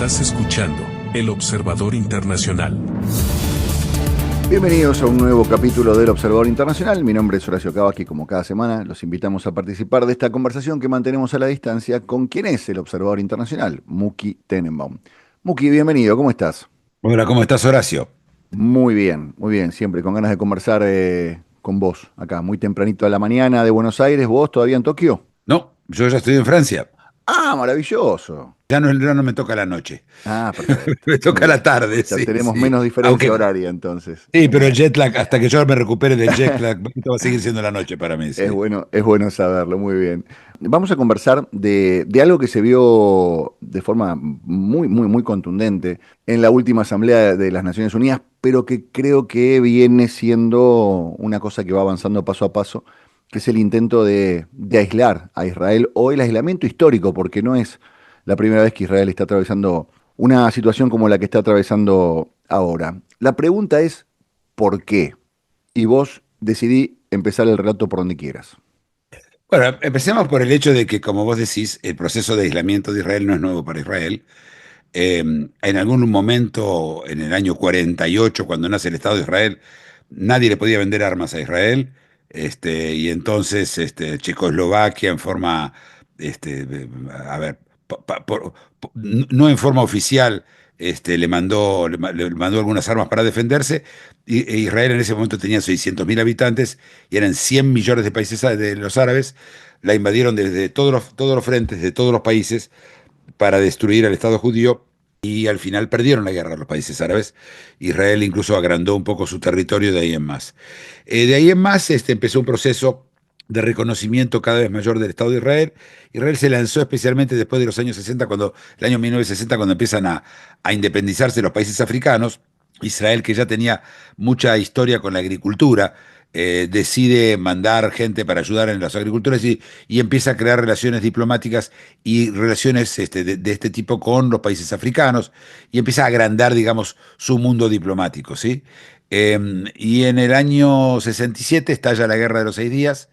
Estás escuchando El Observador Internacional. Bienvenidos a un nuevo capítulo del Observador Internacional. Mi nombre es Horacio Cabas y como cada semana los invitamos a participar de esta conversación que mantenemos a la distancia con quien es el Observador Internacional, Muki Tenenbaum. Muki, bienvenido, ¿cómo estás? Hola, ¿cómo estás, Horacio? Muy bien, siempre con ganas de conversar con vos, acá muy tempranito a la mañana de Buenos Aires, ¿vos todavía en Tokio? No, yo ya estoy en Francia. Ah, maravilloso. Ya no me toca la noche. Ah, perfecto. Me Muy toca la bien. tarde, Ya sí, tenemos sí. menos diferencia horaria entonces. Sí, pero el jet lag, hasta que yo me recupere del jet lag, esto va a seguir siendo la noche para mí, sí. Es bueno saberlo, muy bien. Vamos a conversar de algo que se vio de forma muy contundente en la última Asamblea de las Naciones Unidas, pero que creo que viene siendo una cosa que va avanzando paso a paso, que es el intento de aislar a Israel o el aislamiento histórico, porque no es la primera vez que Israel está atravesando una situación como la que está atravesando ahora. La pregunta es, ¿por qué? Y vos decidí empezar el relato por donde quieras. Bueno, empecemos por el hecho de que, como vos decís, el proceso de aislamiento de Israel no es nuevo para Israel. En algún momento, en el año 48, cuando nace el Estado de Israel, nadie le podía vender armas a Israel. Y entonces Checoslovaquia en forma, a ver, no en forma oficial, le mandó algunas armas para defenderse. E Israel en ese momento tenía 600.000 habitantes y eran 100 millones de países de los árabes. La invadieron desde todos los frentes de todos los países para destruir al Estado judío y al final perdieron la guerra los países árabes. Israel incluso agrandó un poco su territorio de ahí en más. De ahí en más empezó un proceso de reconocimiento cada vez mayor del Estado de Israel. Israel se lanzó especialmente después de los años 60, el año 1960, cuando empiezan a independizarse los países africanos. Israel, que ya tenía mucha historia con la agricultura, decide mandar gente para ayudar en las agriculturas y empieza a crear relaciones diplomáticas y relaciones de este tipo con los países africanos y empieza a agrandar, digamos, su mundo diplomático, ¿sí? Y en el año 67 estalla la Guerra de los 6 días.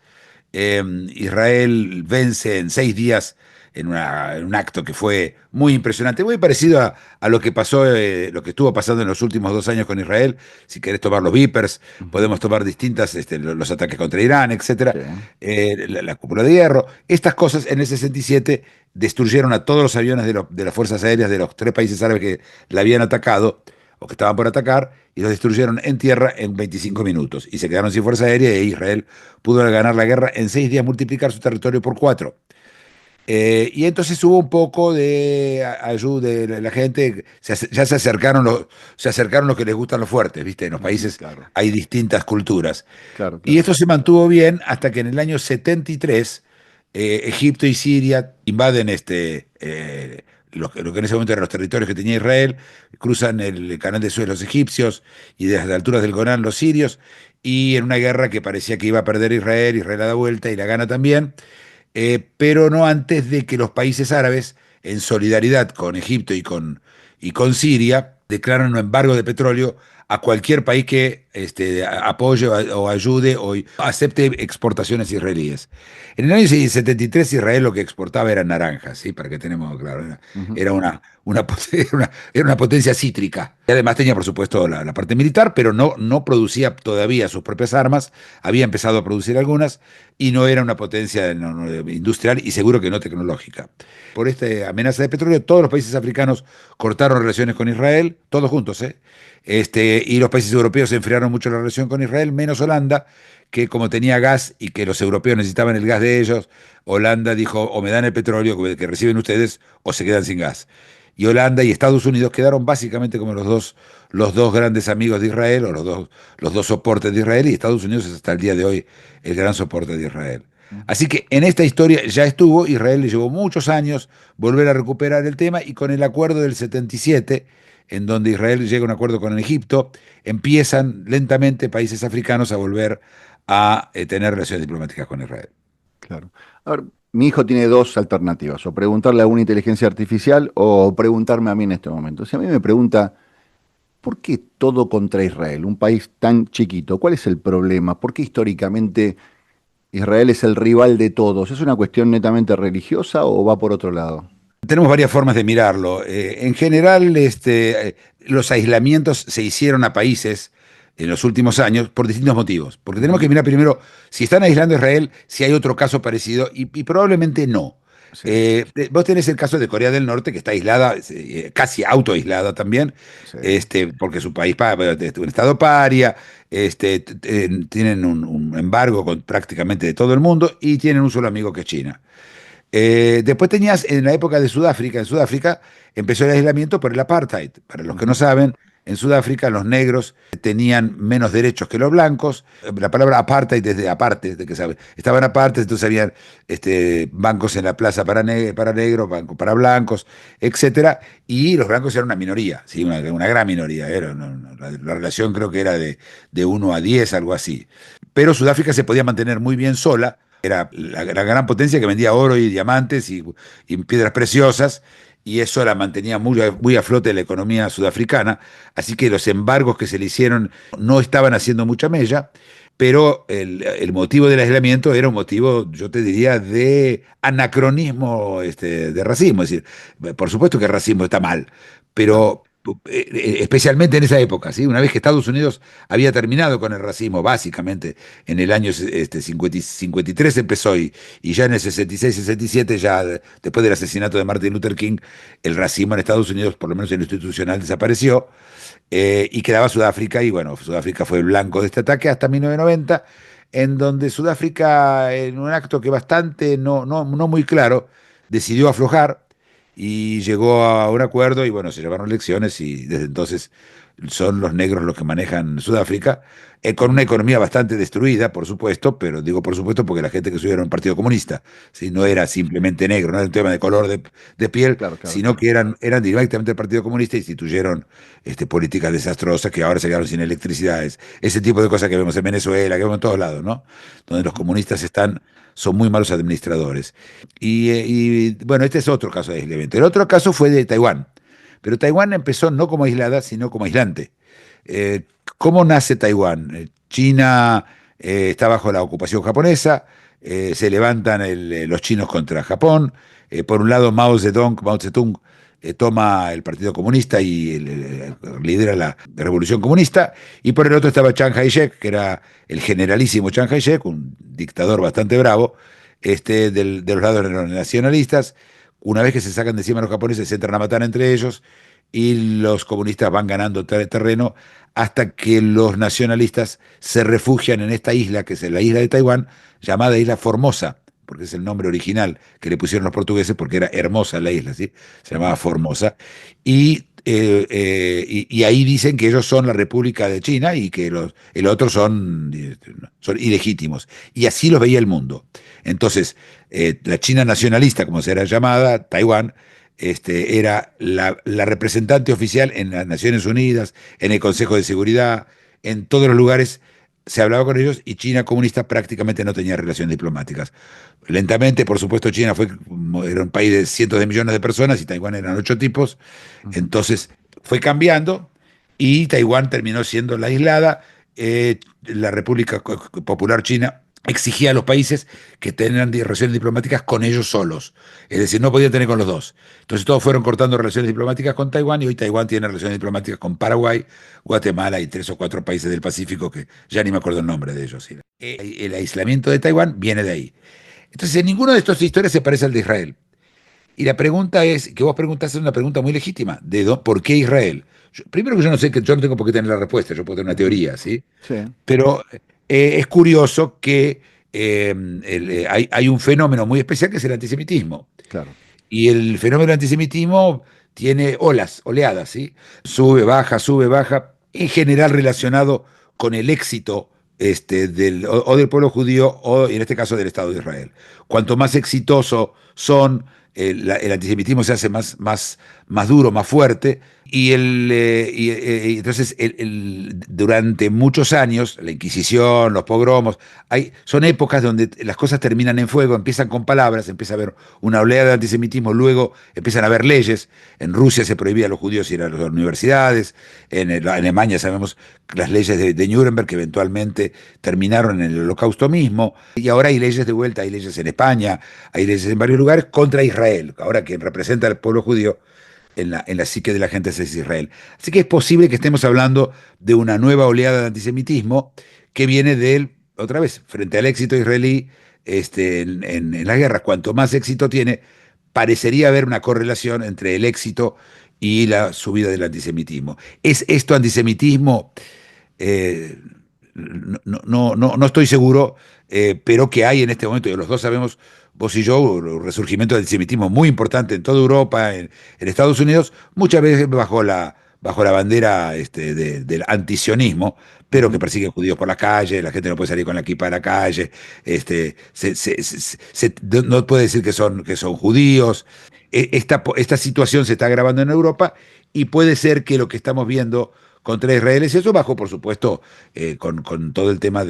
Israel vence en 6 días en un acto que fue muy impresionante, muy parecido a lo que pasó, lo que estuvo pasando en los últimos 2 años con Israel. Si querés tomar los Vipers, Ujú. podemos tomar distintas, los ataques contra Irán, etcétera, Sí, la cúpula de hierro. Estas cosas en el 67 destruyeron a todos los aviones de las fuerzas aéreas de los 3 países árabes que la habían atacado o que estaban por atacar, y los destruyeron en tierra en 25 minutos. Y se quedaron sin fuerza aérea e Israel pudo ganar la guerra en 6 días, multiplicar su territorio por 4. Y entonces hubo un poco de ayuda de la gente, ya se acercaron los que les gustan los fuertes, ¿viste? En los ujú, países claro, hay distintas culturas. Y claro. esto se mantuvo bien hasta que en el año 73 Egipto y Siria invaden lo que en ese momento eran los territorios que tenía Israel, cruzan el canal de Suez los egipcios y desde las alturas del Golán los sirios, y en una guerra que parecía que iba a perder Israel, Israel la da vuelta y la gana también, pero no antes de que los países árabes, en solidaridad con Egipto y con Siria, declaran un embargo de petróleo a cualquier país que apoye o ayude o acepte exportaciones israelíes. En el año 73 Israel lo que exportaba eran naranjas, ¿sí? Para que tenemos claro, Ujú, era era una potencia cítrica. Y además tenía, por supuesto, la parte militar, pero no producía todavía sus propias armas, había empezado a producir algunas y no era una potencia industrial y seguro que no tecnológica. Por esta amenaza de petróleo, todos los países africanos cortaron relaciones con Israel, todos juntos, ¿eh? Y los países europeos enfriaron mucho la relación con Israel, menos Holanda, que como tenía gas y que los europeos necesitaban el gas de ellos, Holanda dijo, o me dan el petróleo que reciben ustedes, o se quedan sin gas. Y Holanda y Estados Unidos quedaron básicamente como los dos grandes amigos de Israel, o los dos soportes de Israel, y Estados Unidos es hasta el día de hoy el gran soporte de Israel. ujú. Así que en esta historia ya estuvo, Israel le llevó muchos años volver a recuperar el tema, y con el acuerdo del 77, en donde Israel llega a un acuerdo con Egipto, empiezan lentamente países africanos a volver a tener relaciones diplomáticas con Israel. Claro. A ver, mi hijo tiene dos alternativas, o preguntarle a una inteligencia artificial o preguntarme a mí en este momento. Si a mí me pregunta, ¿por qué todo contra Israel, un país tan chiquito? ¿Cuál es el problema? ¿Por qué históricamente Israel es el rival de todos? ¿Es una cuestión netamente religiosa o va por otro lado? Tenemos varias formas de mirarlo. En general, los aislamientos se hicieron a países en los últimos años por distintos motivos. Porque tenemos que mirar primero si están aislando a Israel, si hay otro caso parecido, y probablemente no. Sí, Vos tenés el caso de Corea del Norte, que está aislada, casi autoaislada también, sí. porque es un país, un estado paria, tienen un embargo con prácticamente de todo el mundo y tienen un solo amigo que es China. Después tenías en la época de Sudáfrica, en Sudáfrica empezó el aislamiento por el apartheid. Para los que no saben, en Sudáfrica los negros tenían menos derechos que los blancos. La palabra apartheid desde aparte, de que sabe, estaban apartes, entonces habían bancos en la plaza para negros, bancos para blancos, etcétera. Y los blancos eran una minoría, ¿sí? Una gran minoría. La relación creo que era de 1 a 10, algo así. Pero Sudáfrica se podía mantener muy bien sola. Era la gran potencia que vendía oro y diamantes y piedras preciosas, y eso la mantenía muy a flote la economía sudafricana. Así que los embargos que se le hicieron no estaban haciendo mucha mella, pero el motivo del aislamiento era un motivo, yo te diría, de anacronismo, de racismo. Es decir, por supuesto que el racismo está mal, Claro. pero especialmente en esa época, ¿sí? Una vez que Estados Unidos había terminado con el racismo, básicamente en el año 53 empezó, y ya en el 66-67, ya después del asesinato de Martin Luther King, el racismo en Estados Unidos, por lo menos en lo institucional, desapareció, y quedaba Sudáfrica, y bueno, Sudáfrica fue el blanco de este ataque hasta 1990, en donde Sudáfrica, en un acto que bastante no muy claro, decidió aflojar y llegó a un acuerdo, y bueno, se llevaron elecciones, y desde entonces son los negros los que manejan Sudáfrica, con una economía bastante destruida, por supuesto, pero digo por supuesto porque la gente que subió era un partido comunista, ¿sí? No era simplemente negro, no era un tema de color de piel, Claro, claro, sino claro. que eran directamente del Partido Comunista, e instituyeron políticas desastrosas que ahora se quedaron sin electricidad. Ese tipo de cosas que vemos en Venezuela, que vemos en todos lados, ¿no? Donde los comunistas son muy malos administradores. Bueno, este es otro caso de aislamiento. El otro caso fue de Taiwán. Pero Taiwán empezó no como aislada, sino como aislante. Eh, ¿Cómo nace Taiwán? China está bajo la ocupación japonesa, se levantan los chinos contra Japón. Por un lado, Mao Zedong toma el Partido Comunista y lidera la Revolución Comunista, y por el otro estaba Chiang Kai-shek, que era el generalísimo Chiang Kai-shek, un dictador bastante bravo, de los lados nacionalistas. Una vez que se sacan de encima los japoneses, se entran a matar entre ellos, y los comunistas van ganando terreno hasta que los nacionalistas se refugian en esta isla, que es la isla de Taiwán, llamada Isla Formosa, porque es el nombre original que le pusieron los portugueses, porque era hermosa la isla, ¿sí? Se llamaba Formosa. Y ahí dicen que ellos son la República de China y que el otro son ilegítimos. Y así los veía el mundo. Entonces, la China nacionalista, como se era llamada, Taiwán, era la representante oficial en las Naciones Unidas, en el Consejo de Seguridad, en todos los lugares se hablaba con ellos, y China comunista prácticamente no tenía relaciones diplomáticas. Lentamente, por supuesto, China era un país de cientos de millones de personas y Taiwán eran 8 tipos, Ujú. entonces fue cambiando y Taiwán terminó siendo la aislada. La República Popular China exigía a los países que tengan relaciones diplomáticas con ellos solos, es decir, no podían tener con los dos. Entonces todos fueron cortando relaciones diplomáticas con Taiwán, y hoy Taiwán tiene relaciones diplomáticas con Paraguay, Guatemala y 3 o 4 países del Pacífico que ya ni me acuerdo el nombre de ellos. ¿Sí? El aislamiento de Taiwán viene de ahí. Entonces, en ninguno de estas historias se parece al de Israel. Y la pregunta es, que vos preguntaste, es una pregunta muy legítima, ¿por qué Israel? Primero que yo no sé, que yo no tengo por qué tener la respuesta, yo puedo tener una Ujú. teoría, ¿sí? Sí, Pero es curioso que hay un fenómeno muy especial que es el antisemitismo. claro. Y el fenómeno del antisemitismo tiene oleadas, ¿sí? Sube, baja, en general relacionado con el éxito o del pueblo judío, o en este caso del Estado de Israel. Cuanto más exitoso son, el antisemitismo se hace más duro, más fuerte, Y entonces, durante muchos años, la Inquisición, los pogromos, son épocas donde las cosas terminan en fuego, empiezan con palabras, empieza a haber una oleada de antisemitismo, luego empiezan a haber leyes. En Rusia se prohibía a los judíos ir a las universidades, en Alemania sabemos las leyes de Nuremberg que eventualmente terminaron en el Holocausto mismo, y ahora hay leyes de vuelta, hay leyes en España, hay leyes en varios lugares contra Israel, ahora quien representa al pueblo judío en la psique de la gente es Israel. Así que es posible que estemos hablando de una nueva oleada de antisemitismo que viene otra vez, frente al éxito israelí en las guerras. Cuanto más éxito tiene, parecería haber una correlación entre el éxito y la subida del antisemitismo. ¿Es esto antisemitismo? No estoy seguro, pero que hay en este momento, y los dos sabemos, vos y yo, un resurgimiento del antisemitismo muy importante en toda Europa, en Estados Unidos, muchas veces bajo la bandera del antisionismo, pero que persigue judíos por la calle, la gente no puede salir con la kipa a la calle, no puede decir que son judíos. Esta situación se está agravando en Europa y puede ser que lo que estamos viendo contra Israel es eso, bajo, por supuesto, con todo el tema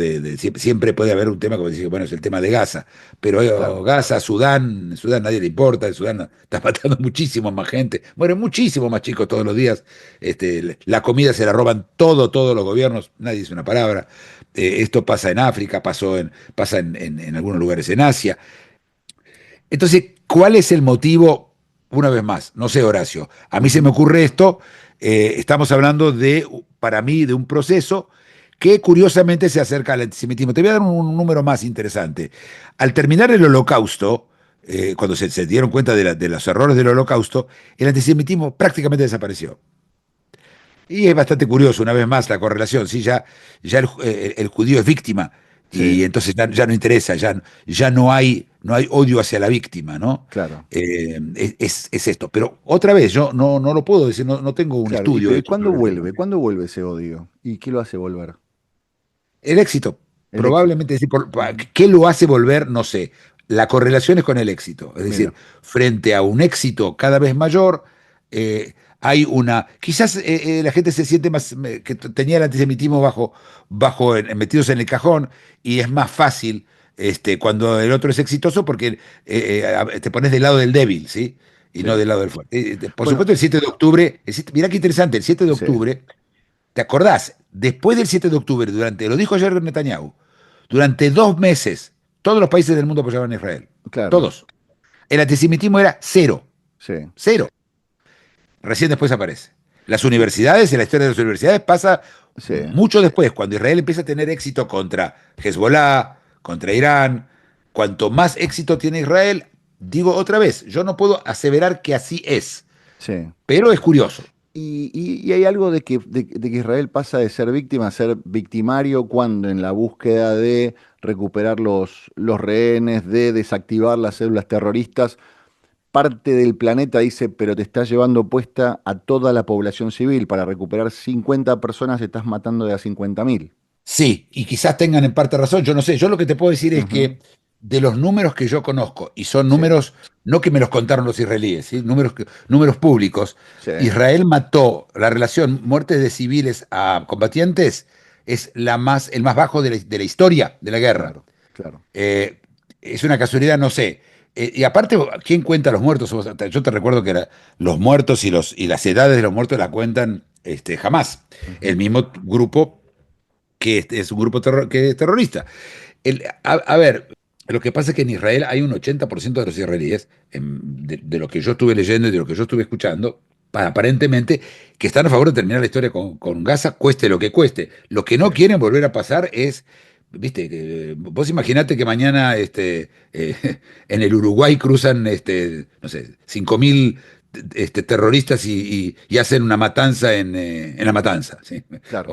siempre puede haber un tema, como decir, bueno, es el tema de Gaza, pero Claro. Gaza, Sudán nadie le importa, en Sudán está matando muchísimo más gente, mueren muchísimo más chicos todos los días, la comida se la roban todos los gobiernos, nadie dice una palabra. Esto pasa en África, pasa en algunos lugares en Asia. Entonces, ¿cuál es el motivo? Una vez más, no sé, Horacio, a mí se me Ujú. ocurre esto, estamos hablando para mí, de un proceso que curiosamente se acerca al antisemitismo. Te voy a dar un número más interesante. Al terminar el Holocausto, cuando se dieron cuenta de los errores del Holocausto, el antisemitismo prácticamente desapareció. Y es bastante curioso, una vez más, la correlación. ¿Sí? Ya el judío es víctima Sí, y entonces ya no interesa, ya no hay odio hacia la víctima, ¿no? claro. Es esto. Pero otra vez, yo no lo puedo decir, no tengo un Claro. estudio Pero ¿y hecho cuándo sobre el tema. vuelve? ¿Cuándo vuelve ese odio? ¿Y qué lo hace volver? El éxito, El éxito. probablemente, sí, Ujú. ¿qué lo hace volver? No sé. La correlación es con el éxito. Es decir, Mira, frente a un éxito cada vez mayor, hay quizás la gente se siente más, que tenía el antisemitismo metidos en el cajón, y es más fácil cuando el otro es exitoso porque te pones del lado del débil, ¿sí? Y sí. no del lado del fuerte. Por Bueno, supuesto, el 7 de octubre, mirá qué interesante, el 7 de sí, octubre. ¿Te acordás? Después del 7 de octubre, lo dijo ayer Netanyahu, durante 2 meses, todos los países del mundo apoyaban a Israel. claro, Todos. El antisemitismo era cero. sí, Cero. Recién después aparece. Las universidades, en la historia de las universidades, pasa sí. mucho después, cuando Israel empieza a tener éxito contra Hezbollah, contra Irán. Cuanto más éxito tiene Israel, digo otra vez, yo no puedo aseverar que así es, Sí. pero es curioso. Y hay algo de que Israel pasa de ser víctima a ser victimario cuando en la búsqueda de recuperar los rehenes, de desactivar las células terroristas, parte del planeta dice, pero te estás llevando puesta a toda la población civil. Para recuperar 50 personas estás matando de a 50.000. Sí, y quizás tengan en parte razón, yo no sé. Yo lo que te puedo decir es Ujú. que de los números que yo conozco, y son Sí, números no que me los contaron los israelíes, ¿sí? Números públicos, sí, Israel mató, la relación muertes de civiles a combatientes es el más bajo de la historia de la guerra. claro, claro. Eh, es una casualidad, no sé. Y aparte, ¿quién cuenta los muertos? Yo te recuerdo que los muertos y las edades de los muertos la cuentan jamás. El Ujú. mismo grupo que es un grupo que es terrorista. A ver, lo que pasa es que en Israel hay un 80% de los israelíes, de lo que yo estuve leyendo y de lo que yo estuve escuchando, aparentemente, que están a favor de terminar la historia con Gaza, cueste lo que cueste. Lo que Sí, no quieren volver a pasar es, viste, vos imaginate que mañana en el Uruguay cruzan, no sé, 5.000 terroristas y hacen una matanza en La Matanza, ¿sí? claro.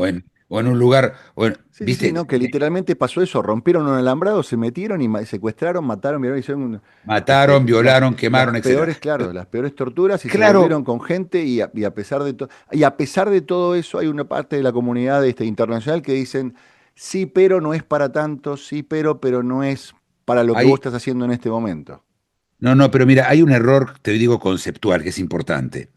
O en un lugar, Sí, sí, sí, ¿viste? ¿no? Que literalmente pasó eso, rompieron un alambrado, se metieron y secuestraron, mataron, violaron, hicieron Mataron, violaron, las quemaron, etcétera. peores, claro, las peores torturas y se Claro, volvieron con gente y a pesar de todo, y a pesar de todo eso hay una parte de la comunidad internacional que dicen, sí, pero no es para tanto, sí, pero no es para lo que vos hay, estás haciendo en este momento. no, pero mira, hay un error, te digo, conceptual que es importante.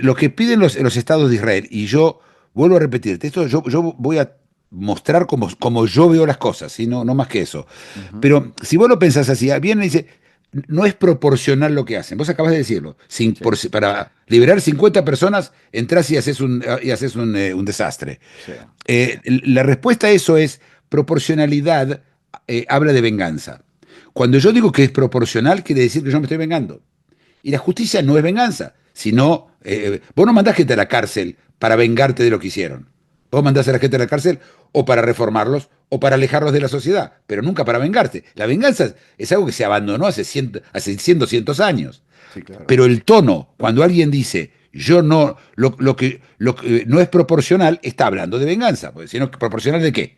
lo que piden los estados de Israel, y yo vuelvo a repetirte, esto yo voy a mostrar como yo veo las cosas, ¿sí? No más que eso. Ujú. Pero si vos lo pensás así, viene y dice, no es proporcional lo que hacen. Vos acabas de decirlo. Sí, Para liberar 50 personas, entras y haces un desastre. sí, La respuesta a eso es proporcionalidad, habla de venganza. Cuando yo digo que es proporcional, quiere decir que yo me estoy vengando. Y la justicia no es venganza, sino, vos no mandás gente a la cárcel para vengarte de lo que hicieron. Vos mandás a la gente a la cárcel o para reformarlos o para alejarlos de la sociedad, pero nunca para vengarte. La venganza es algo que se abandonó hace 100, 200 años. sí, claro. Pero el tono, cuando alguien dice, yo no, lo que no es proporcional, está hablando de venganza. Porque si no, ¿proporcional de qué?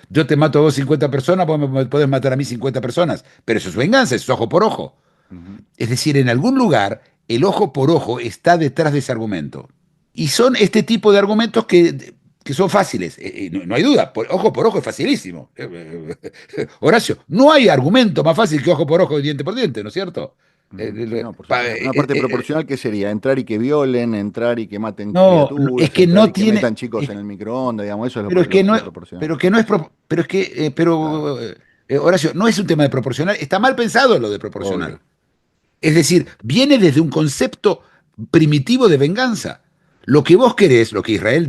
Yo te mato a vos 50 personas, vos me podés matar a mí 50 personas, pero eso es venganza, eso es ojo por ojo. Ujú. Es decir, en algún lugar el ojo por ojo está detrás de ese argumento. Y son este tipo de argumentos que son fáciles. No hay duda, ojo por ojo es facilísimo. Horacio, no hay argumento más fácil que ojo por ojo y diente por diente, ¿no es cierto? Ujú. No, por supuesto. Una parte proporcional que sería entrar y que violen, entrar y que maten No, es criaturas, que entrar no y que tiene. metan chicos en el microondas, digamos, eso es Pero es que no lo es, proporcional. pero que no es, pero es que, Claro, Horacio, no es un tema de proporcional, está mal pensado lo de obvio. proporcional. Es decir, viene desde un concepto primitivo de venganza. Lo que vos querés, lo que Israel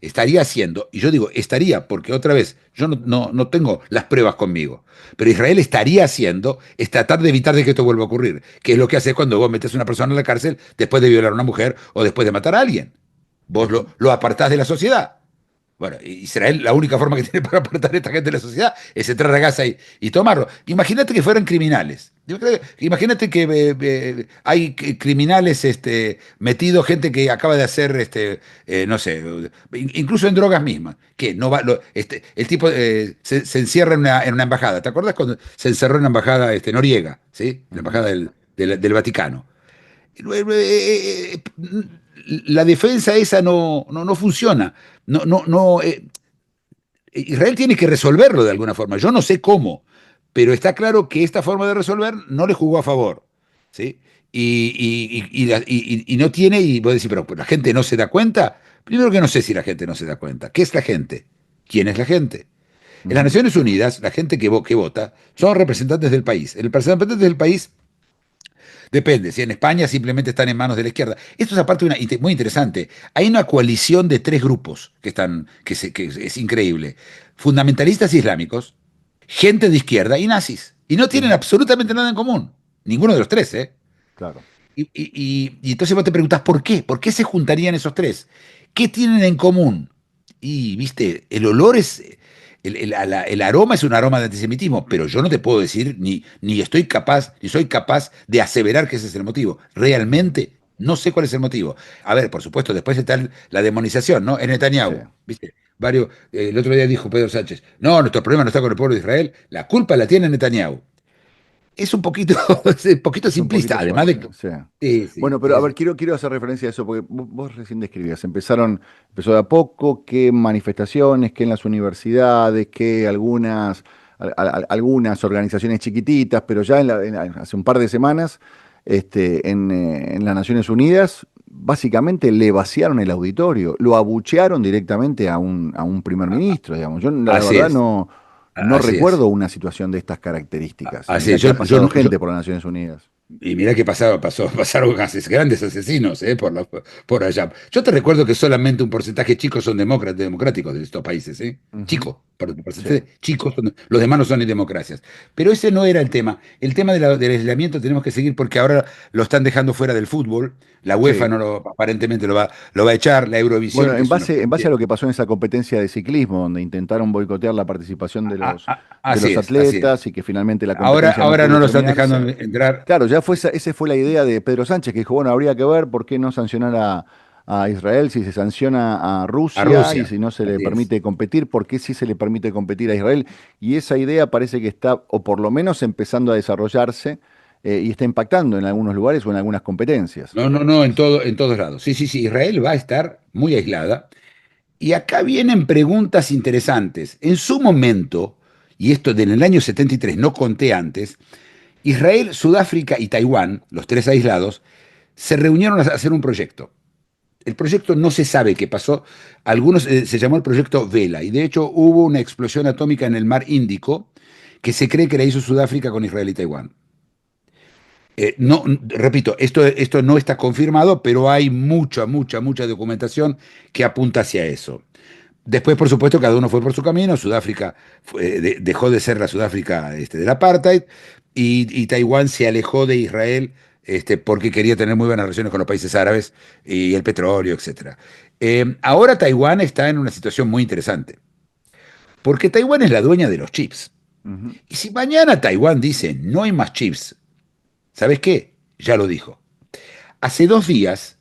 estaría haciendo, y yo digo estaría, porque otra vez, yo no tengo las pruebas conmigo, pero Israel estaría haciendo, es tratar de evitar de que esto vuelva a ocurrir, que es lo que haces cuando vos metes a una persona en la cárcel después de violar a una mujer o después de matar a alguien. Vos Ujú. lo apartás de la sociedad. Bueno, Israel, la única forma que tiene para apartar a esta gente de la sociedad es entrar a Gaza y tomarlo. Imagínate que fueran criminales. Imagínate que hay criminales metidos, gente que acaba de hacer, no sé, incluso en drogas mismas. Que no va, el tipo se encierra en una embajada. ¿Te acuerdas cuando se encerró en la embajada Noriega, ¿sí? La Ujú. embajada del Vaticano. La defensa esa no funciona. No, Israel tiene que resolverlo de alguna forma. Yo no sé cómo, pero está claro que esta forma de resolver no le jugó a favor. ¿Sí? Y no tiene, y vos decís, pero la gente no se da cuenta. Primero que no sé si la gente no se da cuenta. ¿Qué es la gente? ¿Quién es la gente? En las Ujú. Naciones Unidas, la gente que vota son representantes del país. El representante del país depende, si en España simplemente están en manos de la izquierda. Esto es aparte muy interesante. Hay una coalición de tres grupos que es increíble. Fundamentalistas islámicos, gente de izquierda y nazis. Y no tienen Ujú. absolutamente nada en común. Ninguno de los tres, ¿eh? Claro. Y entonces vos te preguntás, ¿por qué? ¿Por qué se juntarían esos tres? ¿Qué tienen en común? Y, viste, el olor es, el aroma es un aroma de antisemitismo, pero yo no te puedo decir, ni soy capaz de aseverar que ese es el motivo. Realmente no sé cuál es el motivo. A ver, por supuesto, después está la demonización, ¿no? En Sí. Netanyahu, viste, el otro día dijo Pedro Sánchez, no, nuestro problema no está con el pueblo de Israel, la culpa la tiene Netanyahu. Es un poquito, es un poquito Es un simplista, poquito además de fuerte, que. sí. Sí, sí, Bueno, pero a sí, ver, sí. quiero hacer referencia a eso, porque vos recién describías, empezó de a poco, que manifestaciones, que en las universidades, que algunas organizaciones chiquititas, pero ya hace un par de semanas, en las Naciones Unidas, básicamente le vaciaron el auditorio, lo abuchearon directamente a un primer ministro, digamos. Yo, la Así verdad, es, no así es. recuerdo una situación de estas características, y Así mira es. que ha pasado gente por las Naciones Unidas. Y mira que pasaron grandes asesinos por allá. Yo te recuerdo que solamente un porcentaje chico son democráticos de estos países, ¿eh? Ujú. Chico, perdón, Sí. porcentaje chico, los demás no son ni democracias. Pero ese no era el tema. El tema del aislamiento tenemos que seguir porque ahora lo están dejando fuera del fútbol. La UEFA Sí. aparentemente lo va a echar, la Bueno, Eurovisión, que es una. en base a lo que pasó en esa competencia de ciclismo, donde intentaron boicotear la participación de Así los es, así es. atletas y que finalmente la Ahora, competencia no ahora pudo no lo están dejando terminarse. entrar Claro, esa fue la idea de Pedro Sánchez, que dijo, bueno, habría que ver por qué no sancionar a Israel si se sanciona a a Rusia y Rusia. si no se le Así es. permite competir, por qué sí se le permite competir a Israel. Y esa idea parece que está, o por lo menos empezando a desarrollarse, y está impactando en algunos lugares o en algunas competencias. No, en todos lados. Sí, sí, sí, Israel va a estar muy aislada. Y acá vienen preguntas interesantes. En su momento, y esto en el año 73, no conté antes, Israel, Sudáfrica y Taiwán, los tres aislados, se reunieron a hacer un proyecto. El proyecto no se sabe qué pasó. Algunos se llamó el proyecto Vela, y de hecho hubo una explosión atómica en el mar Índico que se cree que la hizo Sudáfrica con Israel y Taiwán. No, repito, esto no está confirmado, pero hay mucha documentación que apunta hacia eso. Después, por supuesto, cada uno fue por su camino. Sudáfrica dejó de ser la Sudáfrica del apartheid, y Taiwán se alejó de Israel porque quería tener muy buenas relaciones con los países árabes y el petróleo, etcétera. Ahora Taiwán está en una situación muy interesante, porque Taiwán es la dueña de los chips. Ujú. Y si mañana Taiwán dice no hay más chips, ¿sabes qué? Ya lo dijo. Hace 2 días,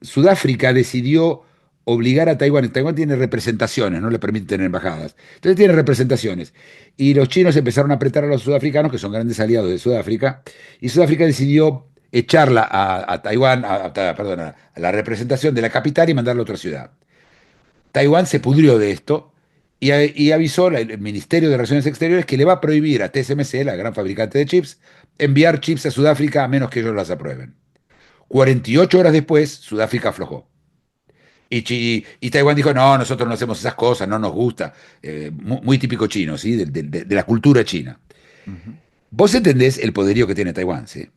Sudáfrica decidió obligar a Taiwán. Taiwán tiene representaciones, no le permite tener embajadas. Entonces tiene representaciones. Y los chinos empezaron a apretar a los sudafricanos, que son grandes aliados de Sudáfrica, y Sudáfrica decidió echarla a Taiwán, perdón, a la representación de la capital y mandarla a otra ciudad. Taiwán se pudrió de esto y avisó el Ministerio de Relaciones Exteriores que le va a prohibir a TSMC, la gran fabricante de chips, enviar chips a Sudáfrica a menos que ellos las aprueben. 48 horas después, Sudáfrica aflojó. Y Taiwán dijo, no, nosotros no hacemos esas cosas, no nos gusta. Muy típico chino, ¿sí? De la cultura china. Ujú. Vos entendés el poderío que tiene Taiwán, ¿sí?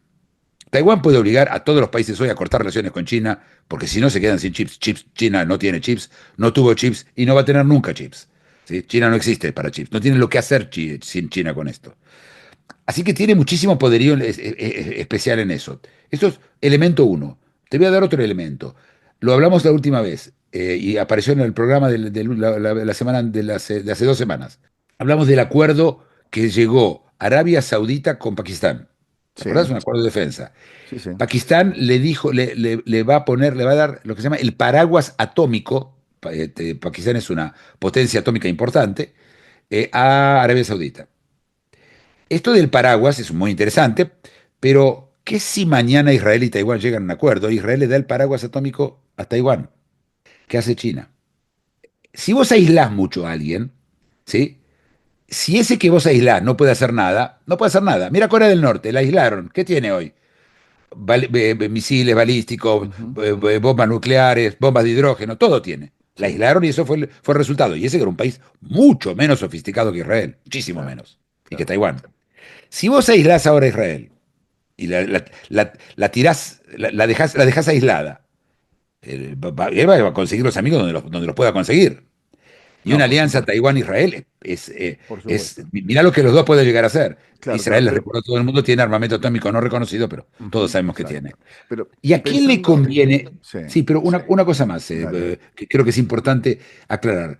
Taiwán puede obligar a todos los países hoy a cortar relaciones con China, porque si no se quedan sin chips. China no tiene chips, no tuvo chips y no va a tener nunca chips. ¿Sí? China no existe para chips, no tiene lo que hacer sin China con esto. Así que tiene muchísimo poderío especial en eso. Esto es elemento uno. Te voy a dar otro elemento. Lo hablamos la última vez y apareció en el programa la semana de hace 2 semanas. Hablamos del acuerdo que llegó Arabia Saudita con Pakistán. ¿Te Sí, acordás? Un acuerdo de defensa. sí, sí. Pakistán le dijo, le va a poner, le va a dar lo que se llama el paraguas atómico. Pakistán es una potencia atómica importante, a Arabia Saudita. Esto del paraguas es muy interesante, pero ¿qué si mañana Israel y Taiwán llegan a un acuerdo? Israel le da el paraguas atómico a Taiwán. ¿Qué hace China? Si vos aislás mucho a alguien, ¿sí? Si ese que vos aislás no puede hacer nada, no puede hacer nada. Mira Corea del Norte, la aislaron. ¿Qué tiene hoy? Misiles balísticos, Ujú. bombas nucleares, bombas de hidrógeno, todo tiene. La Sí, aislaron y eso fue el resultado. Y ese que era un país mucho menos sofisticado que Israel, muchísimo claro, menos, y que claro. Taiwán. Si vos aislás ahora a Israel y la tirás, la dejás aislada, él va a conseguir los amigos donde los pueda conseguir. Y No, una por alianza supuesto, Taiwán-Israel por supuesto. mirá lo que los dos pueden llegar a hacer. Claro, claro, Israel, les recuerdo a todo el mundo, tiene armamento atómico no reconocido, pero todos ujú, sabemos que tiene. exacto. Pero, ¿Y a quién le pensando, conviene? sí, Sí, pero una cosa más, dale, dale. que creo que es importante aclarar.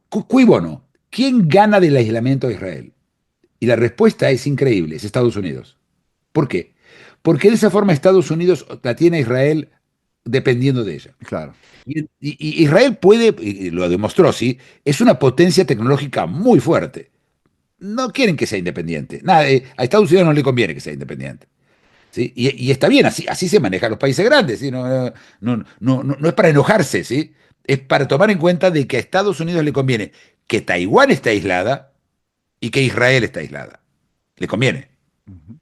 Cui bono? ¿Quién gana del aislamiento de Israel? Y la respuesta es increíble, es Estados Unidos. ¿Por qué? Porque de esa forma Estados Unidos la tiene a Israel dependiendo de ella. Claro. Y Israel puede, y lo demostró, sí, es una potencia tecnológica muy fuerte. No quieren que sea independiente. Nada, a Estados Unidos no le conviene que sea independiente. ¿Sí? Y está bien, así se manejan los países grandes. ¿Sí? No es para enojarse, ¿sí? Es para tomar en cuenta de que a Estados Unidos le conviene que Taiwán esté aislada y que Israel esté aislada. Le conviene. Ujú.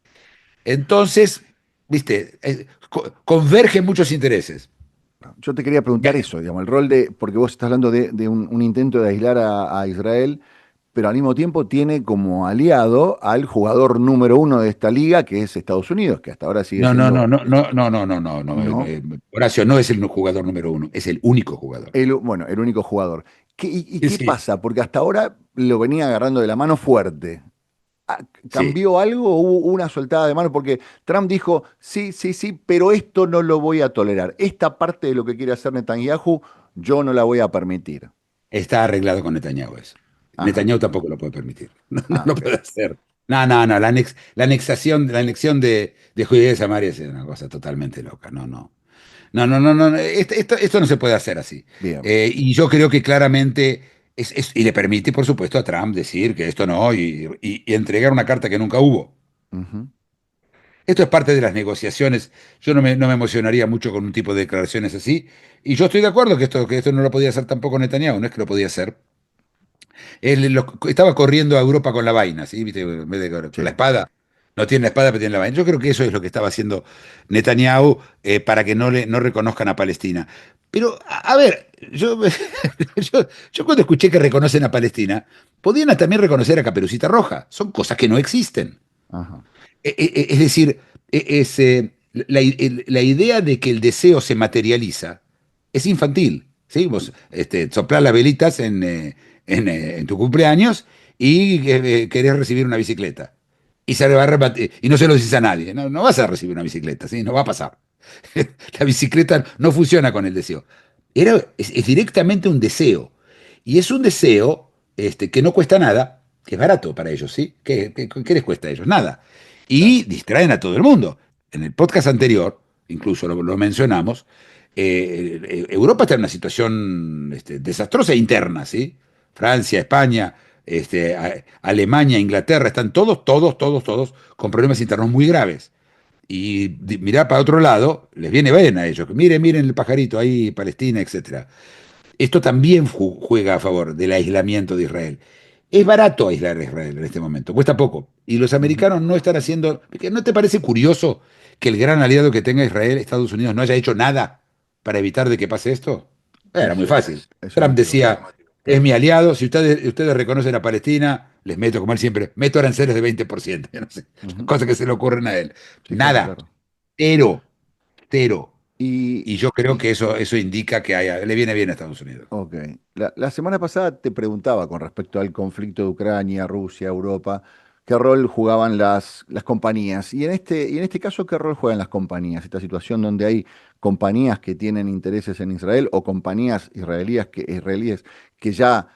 Entonces, viste, convergen muchos intereses. Yo te quería Ya- preguntar eso, digamos, el rol de, porque vos estás hablando de un intento de aislar a Israel, pero al mismo tiempo tiene como aliado al jugador número uno de esta liga, que es Estados Unidos, que hasta ahora sigue No, no, no, siendo, no, no, no, no, no, no, no. no, Horacio no es el jugador número uno, es el único jugador. bueno, el único jugador. ¿Y Sí, qué sí, pasa? Porque hasta ahora lo venía agarrando de la mano fuerte. sí. ¿Cambió algo? ¿Hubo una soltada de mano? Porque Trump dijo, sí, sí, sí, pero esto no lo voy a tolerar. Esta parte de lo que quiere hacer Netanyahu, yo no la voy a permitir. Está arreglado con Netanyahu eso. Ajá. Netanyahu tampoco lo puede permitir. No, no Ah, lo puede hacer. No, no, no. La anexión de Judea y Samaria es una cosa totalmente loca. No, no. No, no, no, no. Esto no se puede hacer así. bien. Y yo creo que claramente y le permite, por supuesto, a Trump decir que esto no y entregar una carta que nunca hubo. Ujú. Esto es parte de las negociaciones. Yo no me emocionaría mucho con un tipo de declaraciones así. Y yo estoy de acuerdo que esto no lo podía hacer tampoco Netanyahu, no es que lo podía hacer. Él estaba corriendo a Europa con la vaina, ¿sí? ¿Viste? En vez de con la Sí, espada. No tiene la espada, pero tiene la vaina. Yo creo que eso es lo que estaba haciendo Netanyahu para que no reconozcan a Palestina. Pero, a ver, yo cuando escuché que reconocen a Palestina, podían también reconocer a Caperucita Roja. Son cosas que no existen. Ajá. Es decir, la idea de que el deseo se materializa es infantil. ¿Sí? Vos soplás las velitas en tu cumpleaños y querés recibir una bicicleta. Y no se lo dices a nadie. No, no vas a recibir una bicicleta, ¿sí? No va a pasar. La bicicleta no funciona con el deseo. Es directamente un deseo. Y es un deseo que no cuesta nada, que es barato para ellos, ¿sí? ¿Qué les cuesta a ellos? Nada. Claro. Y distraen a todo el mundo. En el podcast anterior, incluso lo mencionamos, Europa está en una situación desastrosa interna, ¿sí? Francia, España, Alemania, Inglaterra, están todos con problemas internos muy graves. Y mirá para otro lado, les viene bien a ellos. Miren el pajarito ahí, Palestina, etcétera. Esto también juega a favor del aislamiento de Israel. Es barato aislar a Israel en este momento, cuesta poco. Y los Ujú. americanos no están haciendo. ¿No te parece curioso que el gran aliado que tenga Israel, Estados Unidos, no haya hecho nada para evitar de que pase esto? Era muy fácil. Es un Trump motivo decía, más. es Claro. mi aliado, si ustedes reconocen a Palestina, les meto, como él siempre, meto aranceles de 20%, no sé, Ujú. cosas que se le ocurren a él. Sí, claro, Nada, claro. cero, cero. Y, Y yo creo que eso indica que le viene bien a Estados Unidos. ok. La semana pasada te preguntaba con respecto al conflicto de Ucrania, Rusia, Europa, qué rol jugaban las compañías. Y en este caso, ¿qué rol juegan las compañías? Esta situación donde hay compañías que tienen intereses en Israel o compañías israelíes que ya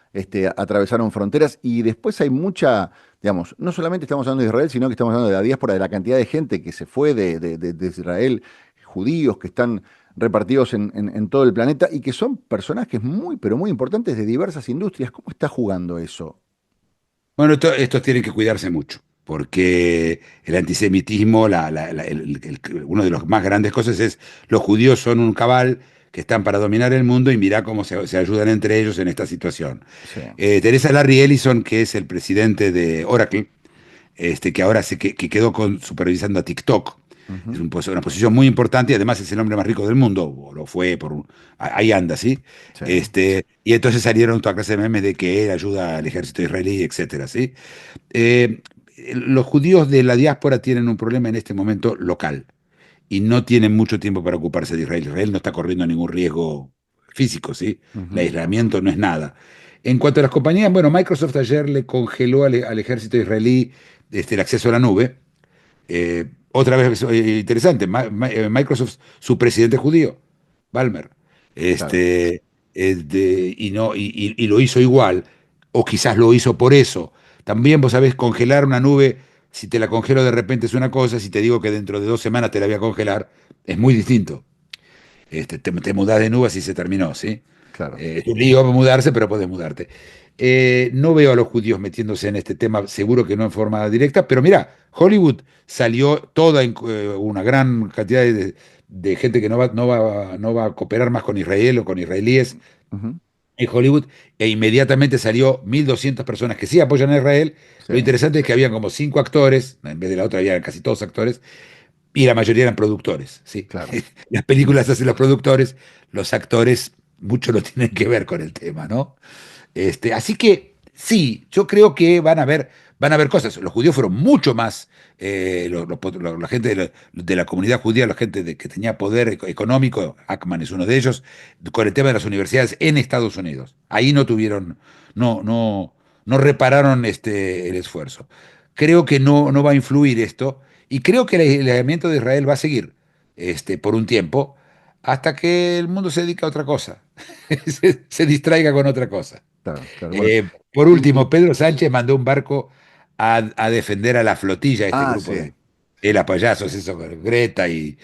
atravesaron fronteras y después hay mucha, digamos, no solamente estamos hablando de Israel, sino que estamos hablando de la diáspora, de la cantidad de gente que se fue de Israel, judíos que están repartidos en todo el planeta y que son personajes muy, pero muy importantes de diversas industrias. ¿Cómo está jugando eso? Bueno, estos tienen que cuidarse mucho, porque el antisemitismo, uno de los más grandes cosas es los judíos son un cabal que están para dominar el mundo y mirá cómo se ayudan entre ellos en esta situación. Sí. Teresa Larry Ellison, que es el presidente de Oracle, que ahora que quedó supervisando a TikTok. Es Ujú. una posición muy importante y además es el hombre más rico del mundo, o lo fue, ahí anda, ¿sí? Sí. Y entonces salieron toda clase de memes de que él ayuda al ejército israelí, etcétera, ¿sí? Eh, los judíos de la diáspora tienen un problema en este momento local y no tienen mucho tiempo para ocuparse de Israel. Israel no está corriendo ningún riesgo físico, ¿sí? El Ujú. aislamiento no es nada. En cuanto a las compañías, bueno, Microsoft ayer le congeló al ejército israelí el acceso a la nube. Otra vez interesante, Microsoft, su presidente judío, Balmer, Claro. y, no, y lo hizo igual, o quizás lo hizo por eso. También vos sabés, congelar una nube, si te la congelo de repente es una cosa, si te digo que dentro de 2 semanas te la voy a congelar, es muy distinto. Te mudás de nubes y se terminó, ¿sí? Claro. Es un lío mudarse, pero podés mudarte. No veo a los judíos metiéndose en este tema, seguro que no en forma directa, pero mira, Hollywood salió una gran cantidad de gente que no va a cooperar más con Israel o con israelíes Ujú. en Hollywood, e inmediatamente salió 1.200 personas que sí apoyan a Israel. Sí. Lo interesante es que habían como 5 actores, en vez de la otra había casi todos actores, y la mayoría eran productores, ¿sí? Claro. Las películas hacen los productores, los actores mucho no tienen que ver con el tema, ¿no? Así que sí, yo creo que van a ver cosas. Los judíos fueron mucho más, la gente de la comunidad judía, la gente que tenía poder económico, Ackman es uno de ellos, con el tema de las universidades en Estados Unidos. Ahí no repararon el esfuerzo. Creo que no va a influir esto y creo que el aislamiento de Israel va a seguir por un tiempo hasta que el mundo se dedique a otra cosa, se distraiga con otra cosa. Claro, claro. Bueno, Por y, último, Pedro Sánchez mandó un barco a defender a la flotilla, este grupo sí, de las payasos, eso, con Greta y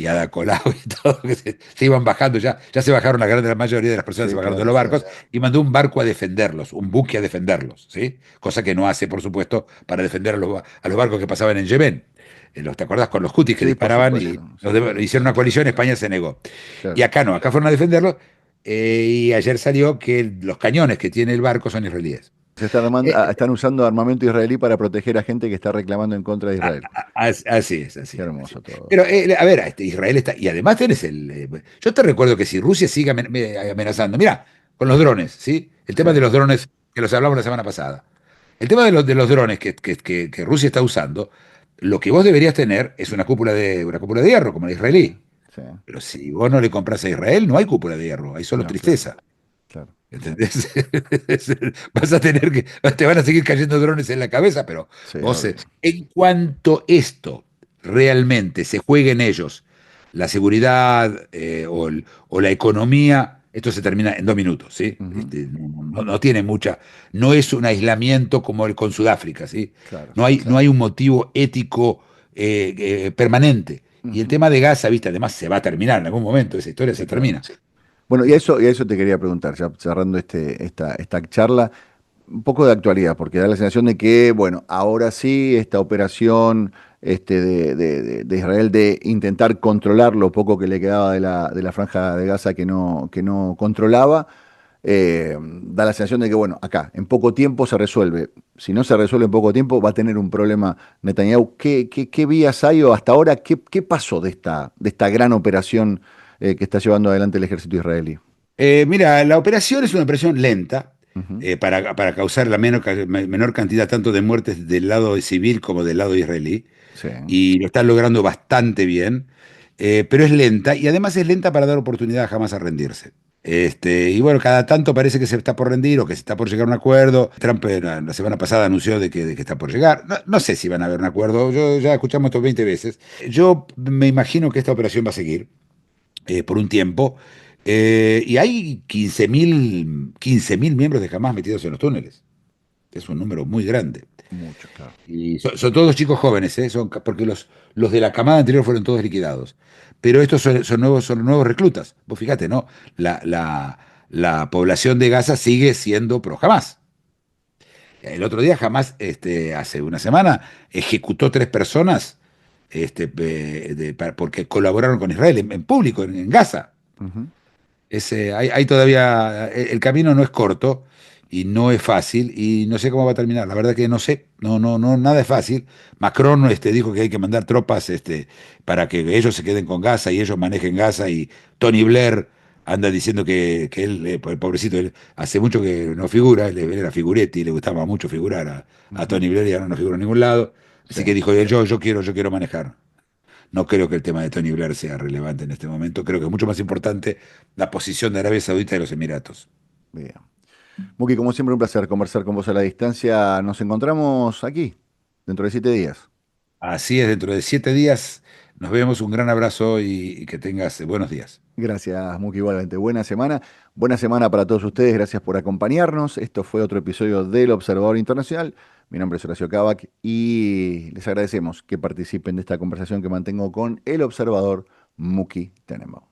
Ada Colau y todo, que se iban bajando, ya se bajaron la mayoría de las personas, se sí, bajaron de claro, los sí. barcos y mandó un barco a defenderlos, un buque a defenderlos, ¿sí? Cosa que no hace, por supuesto, para defender a los barcos que pasaban en Yemen. ¿Te acordás con los hutis que Sí, por disparaban y supuesto. Sí, sí, hicieron una coalición? España se negó. Y claro. acá no, acá fueron a defenderlos y ayer salió que los cañones que tiene el barco son israelíes. Están usando armamento israelí para proteger a gente que está reclamando en contra de Israel. Así es, así Qué es. hermoso todo. Pero, a ver, Israel está. Y además tenés yo te recuerdo que si Rusia sigue amenazando, mira, con los drones, ¿sí? El Sí, tema de los drones, que los hablamos la semana pasada. El tema de los drones que Rusia está usando, lo que vos deberías tener es una cúpula de hierro, como la israelí. sí. Pero si vos no le compras a Israel, no hay cúpula de hierro, hay solo No, claro, tristeza. claro. ¿Entendés? Vas a tener que, te van a seguir cayendo drones en la cabeza, pero Sí, vos, obvio. en cuanto esto realmente se juegue en ellos, la seguridad o la economía, esto se termina en 2 minutos, ¿sí? Ujú, No tiene mucha, no es un aislamiento como el con Sudáfrica, ¿sí? claro. No hay un motivo ético permanente. Y el Ujú. tema de Gaza, viste, además se va a terminar en algún momento, esa historia Sí, se claro. termina. Bueno, y a eso te quería preguntar, ya cerrando esta charla, un poco de actualidad, porque da la sensación de que, bueno, ahora sí, esta operación de Israel de intentar controlar lo poco que le quedaba de la franja de Gaza que no controlaba, da la sensación de que, bueno, acá, en poco tiempo se resuelve. Si no se resuelve en poco tiempo, va a tener un problema Netanyahu. ¿Qué vías hay o hasta ahora qué pasó de esta gran operación que está llevando adelante el ejército israelí? Mira, la operación es una operación lenta Ujú, para causar la menor cantidad tanto de muertes del lado civil como del lado israelí, sí. y lo están logrando bastante bien, pero es lenta y además es lenta para dar oportunidad jamás a rendirse. Y bueno, cada tanto parece que se está por rendir o que se está por llegar a un acuerdo. Trump la semana pasada anunció de que está por llegar. No, no sé si van a haber un acuerdo, yo ya escuchamos esto 20 veces. Yo me imagino que esta operación va a seguir por un tiempo. Y hay 15.000 miembros de Hamas metidos en los túneles. Es un número muy grande. Mucho, claro. Y son todos chicos jóvenes, ¿eh? Porque los de la camada anterior fueron todos liquidados. Pero estos son nuevos reclutas. Vos fíjate, ¿no? La población de Gaza sigue siendo pro Hamas. El otro día Hamas, hace una semana, ejecutó 3 personas porque colaboraron con Israel en público, en Gaza. Ujú. Hay todavía, el camino no es corto y no es fácil y no sé cómo va a terminar. La verdad que no sé, no, no, no, nada es fácil. Macron dijo que hay que mandar tropas para que ellos se queden con Gaza y ellos manejen Gaza, y Tony Blair anda diciendo que él, el pobrecito, él hace mucho que no figura, él era figuretti y le gustaba mucho figurar a Ujú. Tony Blair y ahora no figura en ningún lado. Sí, Así que dijo, yo quiero manejar. No creo que el tema de Tony Blair sea relevante en este momento. Creo que es mucho más importante la posición de Arabia Saudita y los Emiratos. bien. Muki, como siempre, un placer conversar con vos a la distancia. Nos encontramos aquí, dentro de 7 días. Así es, dentro de 7 días nos vemos. Un gran abrazo y que tengas buenos días. Gracias, Muki, igualmente. Buena semana. Buena semana para todos ustedes. Gracias por acompañarnos. Esto fue otro episodio del Observador Internacional. Mi nombre es Horacio Cavac y les agradecemos que participen de esta conversación que mantengo con el observador Muki Tenenbaum.